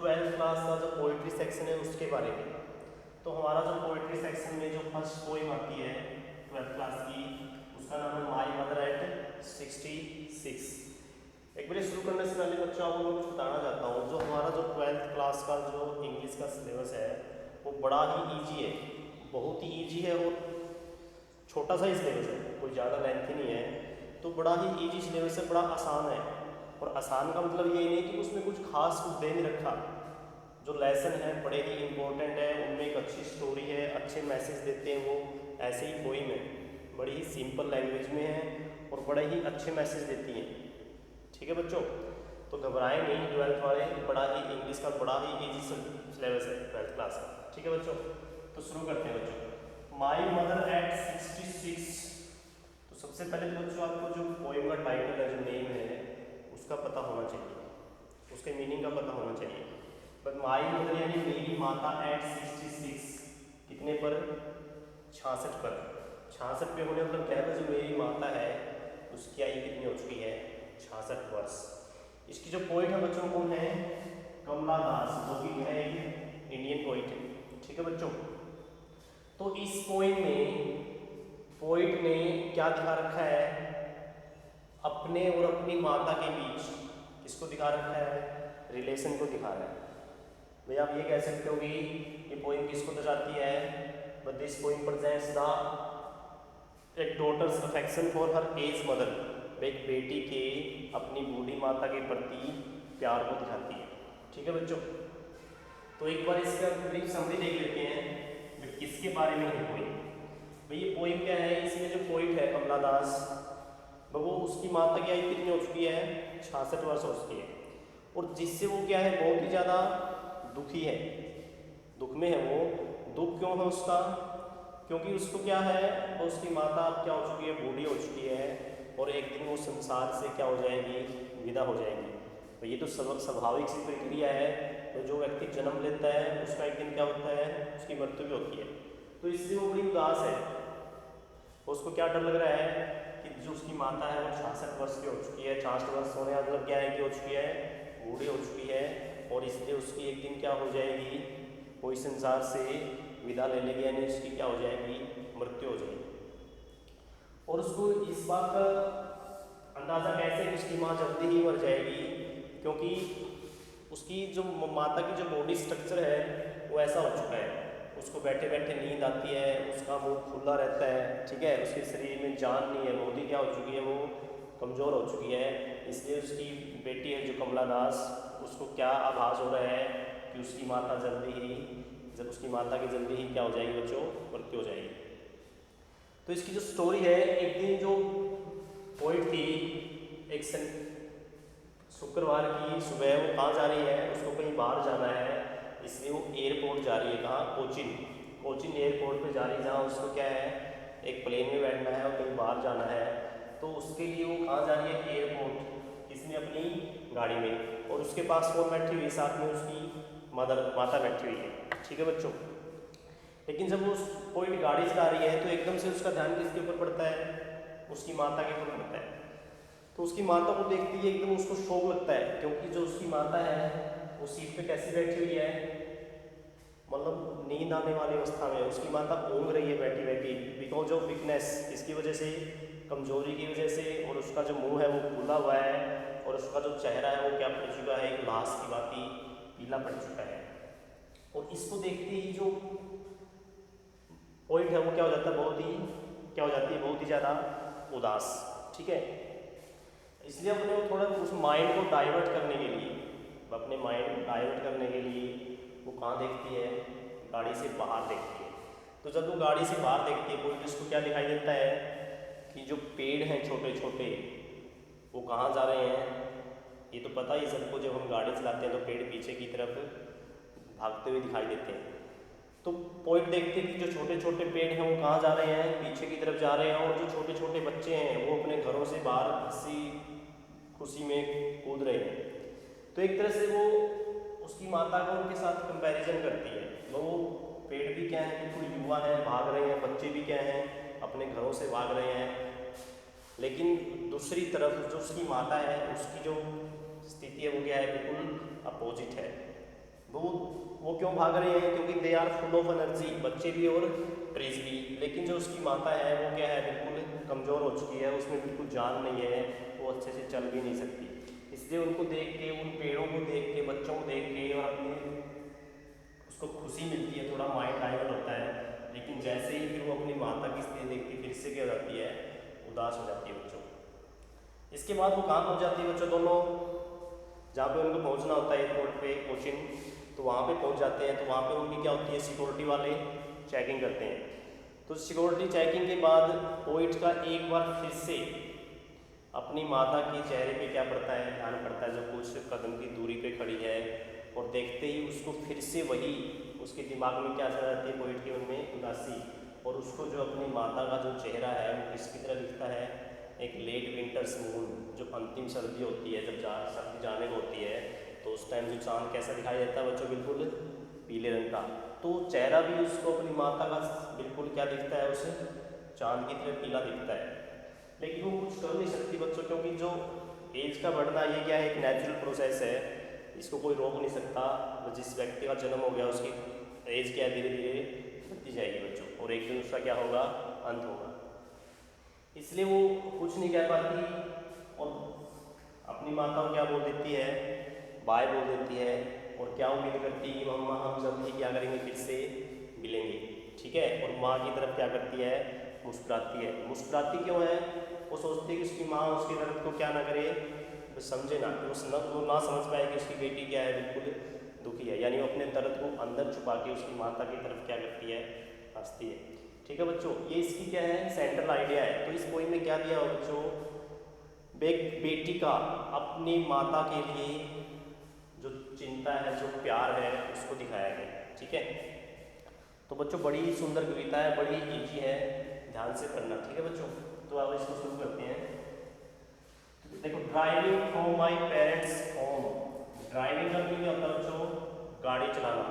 Twelfth class का जो poetry section है उसके बारे में। तो हमारा जो पोइट्री सेक्शन में जो फर्स्ट पोइम आती है ट्वेल्थ क्लास की, उसका नाम है माई मदर एट 66। एक बार शुरू करने से पहले बच्चों आपको मैं कुछ बताना चाहता हूँ। जो हमारा जो ट्वेल्थ क्लास का जो इंग्लिश का सिलेबस है वो बड़ा ही ईजी है, बहुत ही ईजी है और छोटा सा ही सिलेबस है, कोई ज़्यादा लेंथी नहीं है। तो बड़ा ही ईजी सिलेबस है, बड़ा आसान है। और आसान का मतलब ये नहीं कि उसमें कुछ खास कुछ दे नहीं रखा। जो लेसन है बड़े ही इंपॉर्टेंट है, उनमें एक अच्छी स्टोरी है, अच्छे मैसेज देते हैं वो, ऐसे ही पोइम है, बड़ी ही सिंपल लैंग्वेज में है और बड़े ही अच्छे मैसेज देती हैं। ठीक है बच्चों, तो घबराएं नहीं ट्वेल्थ वाले, बड़ा ही इंग्लिश का बड़ा ही ईजी सिलेबस है ट्वेल्थ क्लास का। ठीक है बच्चों, तो शुरू करते हैं बच्चों। My mother eight 66। तो सबसे पहले तो बच्चों आपको जो पोइम का टाइटल है, जो नेम है, उसका पता होना चाहिए, उसके मीनिंग का पता होना चाहिए। पर माई मदर यानी मेरी माता एट 66, कितने पर? 66 पर। 66 पे होने मतलब क्या है, जो मेरी माता है उसकी आयु कितनी हो चुकी है? 66 वर्ष। इसकी जो पोइट है बच्चों कौन है? कमला दास, जो कि है एक इंडियन पोइट है। ठीक है बच्चों, तो इस पोइम में पोइट ने क्या दिखा रखा है? अपने और अपनी माता के बीच किसको दिखा रखा है? रिलेशन को दिखा रहा है। भैया आप ये कह सकते हो कि ये पोइम किसको दर्शाती है? But this poem presents the एक daughter's affection for her age mother. एक बेटी के अपनी बूढ़ी माता के प्रति प्यार को दिखाती है। ठीक है बच्चों, तो एक बार इसका ब्रीफ समरी देख लेते हैं किसके बारे में है पोइम। भाई ये पोइम क्या है? इसमें जो पोइट है कमला दास, वो उसकी माता की आयु कितनी हो चुकी है? 66 वर्ष हो चुकी है। और जिससे वो क्या है, बहुत ही ज़्यादा दुखी है, दुख में है वो। दुख क्यों है उसका? क्योंकि उसको क्या है, वो उसकी माता अब क्या हो चुकी है? बूढ़ी हो चुकी है और एक दिन वो संसार से क्या हो जाएगी? विदा हो जाएगी। तो ये तो स्वाभाविक सी प्रक्रिया है। तो जो व्यक्ति जन्म लेता है उसका एक दिन क्या होता है? उसकी मृत्यु भी होती है। तो इसलिए वो बड़ी उदास है। उसको क्या डर लग रहा है कि जो उसकी माता है वो 66 वर्ष की हो चुकी है। 66 वर्ष होने का मतलब क्या है कि हो चुकी है? बूढ़ी हो चुकी है। और इसलिए उसकी एक दिन क्या हो जाएगी? वो इस संसार से विदा ले लेगी, यानी उसकी क्या हो जाएगी? मृत्यु हो जाएगी। और उसको इस बात का अंदाज़ा कैसे कि उसकी माँ जल्दी ही मर जाएगी? क्योंकि उसकी जो माता की जो बॉडी स्ट्रक्चर है वो ऐसा हो चुका है, उसको बैठे बैठे नींद आती है, उसका मुंह खुला रहता है। ठीक है, उसके शरीर में जान नहीं है, बॉडी क्या हो चुकी है? वो कमज़ोर हो चुकी है। इसलिए उसकी बेटी है जो कमला दास, उसको क्या आभास हो रहा है कि उसकी माता जल्दी ही, जब उसकी माता की जल्दी ही क्या हो जाएगी बच्चों? मृत्यु हो जाएगी। तो इसकी जो स्टोरी है, एक दिन जो पोइट थी, एक शुक्रवार की सुबह वो कहाँ जा रही है? उसको कहीं बाहर जाना है, इसलिए वो एयरपोर्ट जा रही है। कहाँ? कोचिन एयरपोर्ट पे जा रही है, जहाँ उसको क्या है? एक प्लेन में बैठना है और कहीं बाहर जाना है। तो उसके लिए वो कहाँ जा रही है? एयरपोर्ट। इसने अपनी गाड़ी में, और उसके पास कौन बैठी हुई? साथ में उसकी माता बैठी हुई है। ठीक है बच्चों, लेकिन जब वो कोई गाड़ी चला रही है तो एकदम से उसका ध्यान किसके ऊपर पड़ता है? उसकी माता के ऊपर पड़ता है। तो उसकी माता को देखती है, एकदम उसको शौक लगता है, क्योंकि जो उसकी माता है वो सीट पे कैसी बैठी हुई है? मतलब नींद आने वाली अवस्था में उसकी माता ऊँघ रही है बैठी बैठी, बिकॉज ऑफ वीकनेस, इसकी वजह से, कमजोरी की वजह से। और उसका जो मुंह है वो फूला हुआ है और उसका जो चेहरा है वो क्या पड़ चुका है? एक लाश की भांति पीला पड़ चुका है। और इसको देखते ही जो पॉइंट है वो क्या हो जाता है? बहुत ही ज़्यादा उदास। ठीक है, इसलिए अपने वो थोड़ा उस माइंड को डाइवर्ट करने के लिए, वो कहाँ देखती है? गाड़ी से बाहर देखती है। तो जब वो गाड़ी से बाहर देखती है, पॉइंट उसको क्या दिखाई देता है कि जो पेड़ हैं छोटे छोटे वो कहाँ जा रहे हैं? ये तो पता ही सबको, जब हम गाड़ी चलाते हैं तो पेड़ पीछे की तरफ भागते हुए दिखाई देते हैं। तो पॉइंट देखते हैं कि जो छोटे छोटे पेड़ हैं वो कहाँ जा रहे हैं? पीछे की तरफ जा रहे हैं। और जो छोटे छोटे बच्चे हैं वो अपने घरों से बाहर हंसी खुशी में कूद रहे हैं। तो एक तरह से वो उसकी माता को उनके साथ कंपैरिजन करती है। वो पेड़ भी क्या है? बिल्कुल युवा है, भाग रहे हैं। बच्चे भी क्या हैं? अपने घरों से भाग रहे हैं। लेकिन दूसरी तरफ जो उसकी माता है, उसकी जो स्थिति है वो क्या है? बिल्कुल अपोजिट है। वो क्यों भाग रहे हैं? क्योंकि they are full of energy, बच्चे भी और ट्रीज भी। लेकिन जो उसकी माता है वो क्या है, बिल्कुल कमज़ोर हो चुकी है, उसमें बिल्कुल जान नहीं है, वो अच्छे से चल भी नहीं सकती। इसलिए उनको देख के, उन पेड़ों को देख के, बच्चों को देख के और अपने उसको खुशी मिलती है, थोड़ा माइंड डाइवर्ट होता है। लेकिन जैसे ही फिर वो अपनी माता की स्थिति देखती है, फिर से क्या हो जाती है, उदास हो जाती है बच्चों। इसके बाद वो कहाँ पहुँच जाती है बच्चों दोनों, जहाँ पे उनको पहुँचना होता है एयरपोर्ट पे कोचिन, तो वहाँ पे पहुँच जाते हैं। तो वहाँ पे उनकी क्या होती है, सिक्योरिटी वाले चेकिंग करते हैं। तो सिक्योरिटी चेकिंग के बाद पोइट का एक बार फिर से अपनी माता के चेहरे पे क्या पड़ता है, ध्यान पड़ता है, जो कुछ कदम की दूरी पे खड़ी है। और देखते ही उसको फिर से वही, उसके दिमाग में क्या चल जाती है, पोइट के मन में उदासी। और उसको जो अपनी माता का जो चेहरा है वो किसकी तरह दिखता है, एक लेट विंटर्स मून, जो अंतिम सर्दी होती है, जब सर्दी जाने को होती है, तो उस टाइम जो चांद कैसा दिखाई देता है बच्चों, बिल्कुल पीले रंग का। तो चेहरा भी उसको अपनी माता का बिल्कुल क्या दिखता है, उसे चांद की तरह पीला दिखता है। लेकिन वो कुछ कर नहीं सकती बच्चों, क्योंकि जो एज का बढ़ना ये क्या है, एक नेचुरल प्रोसेस है, इसको कोई रोक नहीं सकता। जिस व्यक्ति का जन्म हो गया उसकी एज क्या है, धीरे धीरे बढ़ती जाएगी बच्चों, और एक दिन उसका क्या होगा, अंत होगा। इसलिए वो कुछ नहीं कह पाती और अपनी माता को क्या बोल देती है, बाय बोल देती है। और क्या उम्मीद करती है कि मम्मा हम जल्दी क्या करेंगे, फिर से मिलेंगे, ठीक है। और माँ की तरफ क्या करती है, मुस्कुराती है। मुस्कुराती क्यों है, वो सोचती है कि उसकी माँ उसके दर्द को क्या ना करे, वो समझे ना, वो ना समझ पाए कि उसकी बेटी क्या है, बिल्कुल दुखी है। यानी वो अपने दर्द को अंदर छुपा के उसकी माता की तरफ क्या करती है, हंसती है। ठीक है बच्चों, ये इसकी क्या है, सेंट्रल आइडिया है। तो इस पोइम में क्या दिया हो बच्चों, बेटी का अपनी माता के लिए जो चिंता है, जो प्यार है, उसको दिखाया गया। ठीक है, तो बच्चों बड़ी सुंदर कविता है, बड़ी ईजी है, ध्यान से पढ़ना। ठीक है बच्चों, तो अब इसको शुरू करते हैं। देखो, driving from my parents home, driving का क्या होता है बच्चों, गाड़ी चलाना।